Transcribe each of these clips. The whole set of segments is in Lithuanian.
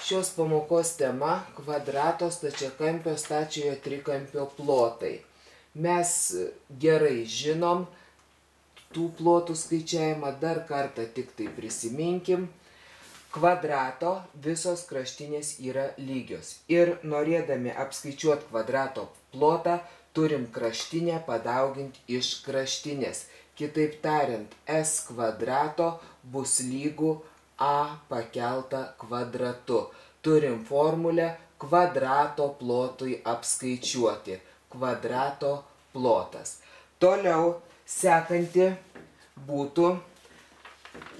Šios pamokos tema – kvadrato, stačiakampio, stačiojo trikampio plotai. Mes gerai žinom tų plotų skaičiavimą, dar kartą tik tai prisiminkim. Kvadrato visos kraštinės yra lygios. Ir norėdami apskaičiuoti kvadrato plotą, turim kraštinę padauginti iš kraštinės. Kitaip tariant, s kvadrato bus lygu a pakelta kvadratu. Turim formulę kvadrato plotui apskaičiuoti. Kvadrato plotas. Toliau sekanti būtų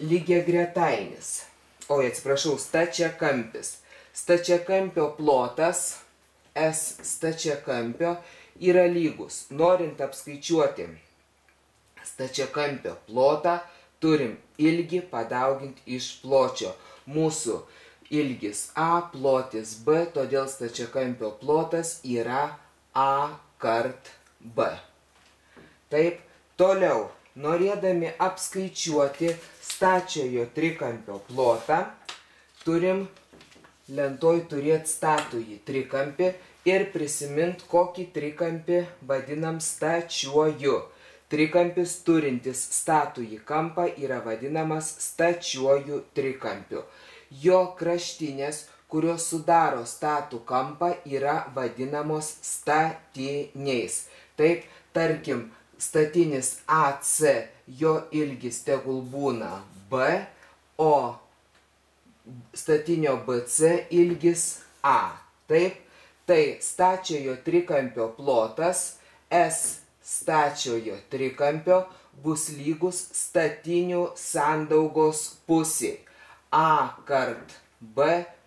lygiagretainis. Stačiakampis. Stačiakampio plotas s stačiakampio yra lygus. Norint apskaičiuoti stačiakampio plotą, turim ilgį padauginti iš pločio. Mūsų ilgis a, plotis b, todėl stačiakampio plotas yra a kart b. Taip, toliau, norėdami apskaičiuoti stačiojo trikampio plotą, turim lentoj turėti statųjį trikampį ir prisimint, kokį trikampį vadinam stačiuoju. Trikampis turintis statųjį kampą yra vadinamas stačiuoju trikampiu. Jo kraštinės, kurios sudaro statų kampą, yra vadinamos statiniais. Taip, tarkim, statinis AC, jo ilgis tegul būna B, o statinio BC ilgis A. Taip, tai stačiojo trikampio plotas S stačiojo trikampio bus lygus statinių sandaugos pusiai. A kart B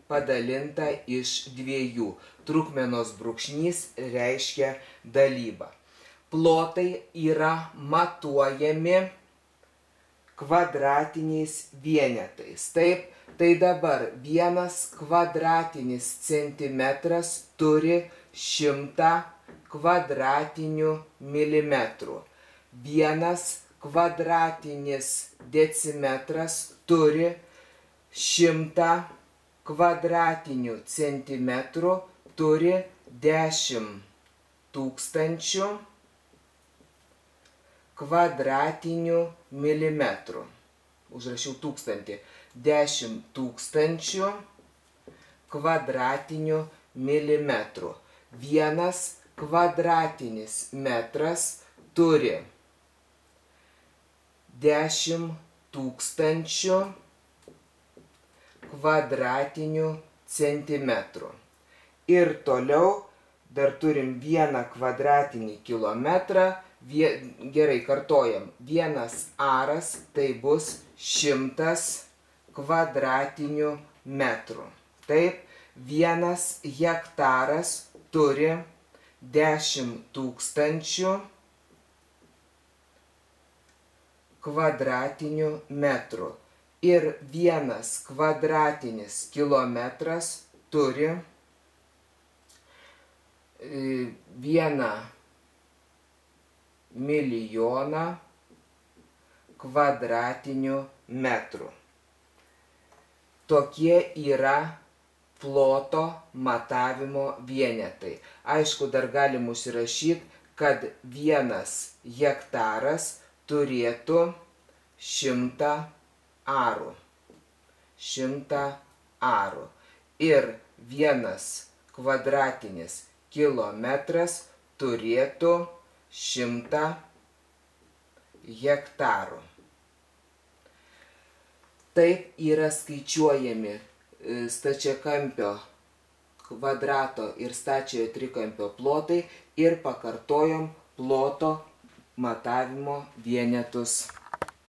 padalinta iš 2. Trupmenos brūkšnys reiškia dalybą. Plotai yra matuojami kvadratiniais vienetais. Taip, tai dabar 1 kvadratinis centimetras turi 100 kvadratinių milimetrų. 1 kvadratinis decimetras turi 100 kvadratinių centimetrų, turi 10 000 kvadratinių milimetrų. Užrašiau 1000. 10 000 kvadratinių milimetrų. 1 kvadratinis metras turi 10 000 kvadratinių centimetrų. Ir toliau dar turim 1 kvadratinį kilometrą. Gerai, kartojam. 1 aras tai bus 100 kvadratinių metrų. Taip, 1 hektaras turi 10 000 kvadratinių metrų. Ir 1 kvadratinis kilometras turi 1 milijoną kvadratinių metrų. Tokie yra ploto matavimo vienetai. Aišku, dar galim užsirašyti, kad 1 hektaras turėtų 100 arų. 100 arų. Ir 1 kvadratinis kilometras turėtų 100 hektarų. Taip yra skaičiuojami stačiakampio kvadrato ir stačiojo trikampio plotai ir pakartojom ploto matavimo vienetus.